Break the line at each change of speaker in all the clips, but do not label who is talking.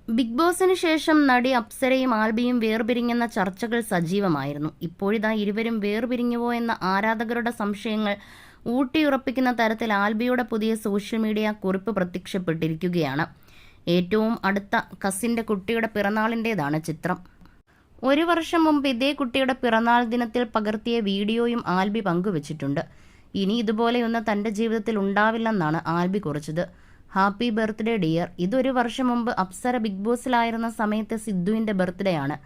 Big ബോസിന് ശേഷം നടി അപ്സരയും ആൽബിയും വേർപിരിഞ്ഞെന്ന ചർച്ചകൾ സജീവമായിരുന്നു. ഇപ്പോഴിതാ ഇരുവരും വേർപിരിഞ്ഞുവോ എന്ന ആരാധകരുടെ സംശയങ്ങൾ ഊട്ടിയുറപ്പിക്കുന്ന തരത്തിൽ ആൽബിയുടെ പുതിയ സോഷ്യൽ മീഡിയ കുറിപ്പ് പ്രത്യക്ഷപ്പെട്ടിരിക്കുകയാണ്. ഏറ്റവും അടുത്ത കസിൻ്റെ കുട്ടിയുടെ പിറന്നാളിൻ്റേതാണ് ചിത്രം. 1 വർഷം മുമ്പ് ഇതേ കുട്ടിയുടെ പിറന്നാൾ ദിനത്തിൽ പകർത്തിയ വീഡിയോയും ആൽബി പങ്കുവച്ചിട്ടുണ്ട്. ഇനി ഇതുപോലെയൊന്ന് തൻ്റെ ജീവിതത്തിൽ ഉണ്ടാവില്ലെന്നാണ് ആൽബി കുറിച്ചത്. Happy birthday dear. ഇതൊരു വർഷം മുമ്പ് അപ്സര ബിഗ് ബോസിലായിരുന്ന സമയത്ത് സിദ്ധുവിൻ്റെ ബർത്ത്ഡേ ആണ്.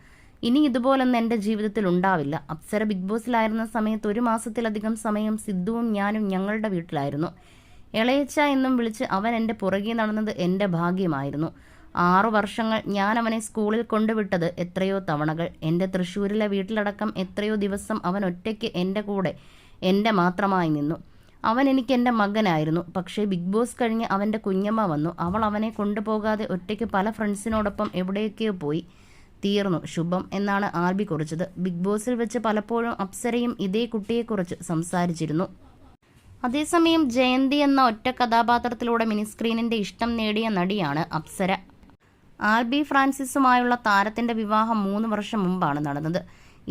ഇനി ഇതുപോലൊന്നും എൻ്റെ ജീവിതത്തിൽ ഉണ്ടാവില്ല. അപ്സര ബിഗ് ബോസിലായിരുന്ന സമയത്ത് 1 മാസത്തിലധികം സമയം സിദ്ധുവും ഞാനും ഞങ്ങളുടെ വീട്ടിലായിരുന്നു. ഇളയച്ച എന്നും വിളിച്ച് അവൻ എൻ്റെ പുറകെ നടന്നത് എൻ്റെ ഭാഗ്യമായിരുന്നു. 6 വർഷങ്ങൾ ഞാൻ അവനെ സ്കൂളിൽ കൊണ്ടുവിട്ടത് എത്രയോ തവണകൾ. എൻ്റെ തൃശ്ശൂരിലെ വീട്ടിലടക്കം എത്രയോ ദിവസം അവൻ ഒറ്റയ്ക്ക് എൻ്റെ കൂടെ എൻ്റെ മാത്രമായി നിന്നു. അവൻ എനിക്ക് എൻ്റെ മകനായിരുന്നു. പക്ഷേ ബിഗ് ബോസ് കഴിഞ്ഞ് അവൻ്റെ കുഞ്ഞമ്മ വന്നു. അവൾ അവനെ കൊണ്ടുപോകാതെ ഒറ്റയ്ക്ക് പല ഫ്രണ്ട്സിനോടൊപ്പം എവിടേക്കോ പോയി. തീർന്നു ശുഭം എന്നാണ് ആൽബി കുറിച്ചത്. ബിഗ് ബോസിൽ വെച്ച് പലപ്പോഴും അപ്സരയും ഇതേ കുട്ടിയെക്കുറിച്ച് സംസാരിച്ചിരുന്നു. അതേസമയം ജയന്തി എന്ന ഒറ്റ കഥാപാത്രത്തിലൂടെ മിനിസ്ക്രീനിൻ്റെ ഇഷ്ടം നേടിയ നടിയാണ് അപ്സര. ആൽബി ഫ്രാൻസിസുമായുള്ള താരത്തിൻ്റെ വിവാഹം 3 വർഷം മുമ്പാണ് നടന്നത്.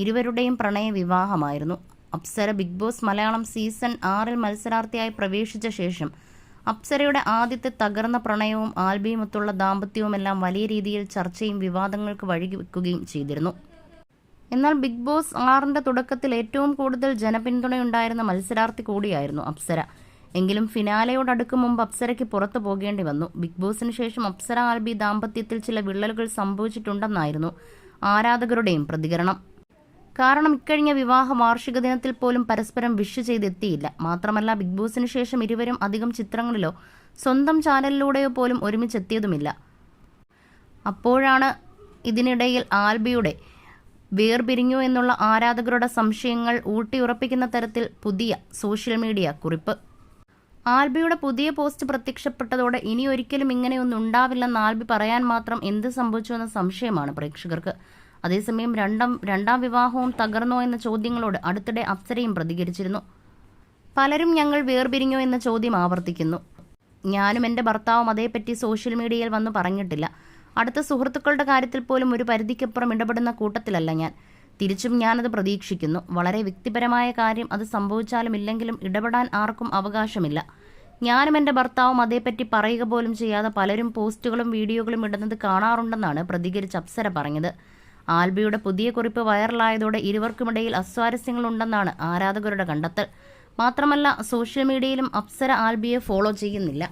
ഇരുവരുടെയും പ്രണയ വിവാഹമായിരുന്നു. Apsara Bigg Boss Malayalam season 6 മത്സരാർത്ഥിയായി പ്രവേശിച്ച ശേഷം അപ്സരയുടെ ആദ്യത്തെ തകർന്ന പ്രണയവും ആൽബിയുമൊത്തുള്ള ദാമ്പത്യവുമെല്ലാം വലിയ രീതിയിൽ ചർച്ചയും വിവാദങ്ങൾക്ക് വഴിവെക്കുകയും ചെയ്തിരുന്നു. എന്നാൽ ബിഗ് ബോസ് 6ന്റെ തുടക്കത്തിൽ ഏറ്റവും കൂടുതൽ ജനപിന്തുണയുണ്ടായിരുന്ന മത്സരാർത്ഥി കൂടിയായിരുന്നു അപ്സര. എങ്കിലും ഫിനാലയോടടുക്കും മുമ്പ് അപ്സരയ്ക്ക് പുറത്തു പോകേണ്ടി വന്നു. ബിഗ് ബോസിന് ശേഷം അപ്സര ആൽബി ദാമ്പത്യത്തിൽ ചില വിള്ളലുകൾ സംഭവിച്ചിട്ടുണ്ടെന്നായിരുന്നു ആരാധകരുടെയും പ്രതികരണം. കാരണം ഇക്കഴിഞ്ഞ വിവാഹ വാർഷിക ദിനത്തിൽ പോലും പരസ്പരം വിഷ് ചെയ്തെത്തിയില്ല. മാത്രമല്ല ബിഗ് ബോസിന് ശേഷം ഇരുവരും അധികം ചിത്രങ്ങളിലോ സ്വന്തം ചാനലിലൂടെയോ പോലും ഒരുമിച്ചെത്തിയതുമില്ല. അപ്പോഴാണ് ഇതിനിടയിൽ ആൽബിയുടെ വേർപിരിഞ്ഞു എന്നുള്ള ആരാധകരുടെ സംശയങ്ങൾ ഊട്ടിയുറപ്പിക്കുന്ന തരത്തിൽ പുതിയ സോഷ്യൽ മീഡിയ കുറിപ്പ്. ആൽബിയുടെ പുതിയ പോസ്റ്റ് പ്രത്യക്ഷപ്പെട്ടതോടെ ഇനി ഒരിക്കലും ഇങ്ങനെയൊന്നും ഉണ്ടാവില്ലെന്ന് ആൽബി പറയാൻ മാത്രം എന്ത് സംഭവിച്ചുവെന്ന സംശയമാണ് പ്രേക്ഷകർക്ക്. അതേസമയം രണ്ടാം വിവാഹവും തകർന്നോ എന്ന ചോദ്യങ്ങളോട് അടുത്തിടെ അപ്സരയും പ്രതികരിച്ചിരുന്നു. പലരും ഞങ്ങൾ വേർപിരിഞ്ഞോ എന്ന ചോദ്യം ആവർത്തിക്കുന്നു. ഞാനും എൻ്റെ ഭർത്താവും അതേപ്പറ്റി സോഷ്യൽ മീഡിയയിൽ വന്നു പറഞ്ഞിട്ടില്ല. അടുത്ത സുഹൃത്തുക്കളുടെ കാര്യത്തിൽ പോലും ഒരു പരിധിക്കപ്പുറം ഇടപെടുന്ന കൂട്ടത്തിലല്ല ഞാൻ. തിരിച്ചും ഞാനത് പ്രതീക്ഷിക്കുന്നു. വളരെ വ്യക്തിപരമായ കാര്യം അത് സംഭവിച്ചാലും ഇല്ലെങ്കിലും ഇടപെടാൻ ആർക്കും അവകാശമില്ല. ഞാനും എൻ്റെ ഭർത്താവും അതേപ്പറ്റി പറയുക പോലും ചെയ്യാതെ പലരും പോസ്റ്റുകളും വീഡിയോകളും ഇടുന്നത് കാണാറുണ്ടെന്നാണ് പ്രതികരിച്ച് അപ്സര പറഞ്ഞത്. ആൽബിയുടെ പുതിയ കുറിപ്പ് വൈറലായതോടെ ഇരുവർക്കുമിടയിൽ അസ്വാരസ്യങ്ങളുണ്ടെന്നാണ് ആരാധകരുടെ കണ്ടെത്തൽ. മാത്രമല്ല സോഷ്യൽ മീഡിയയിലും അപ്സര ആൽബിയെ ഫോളോ ചെയ്യുന്നില്ല.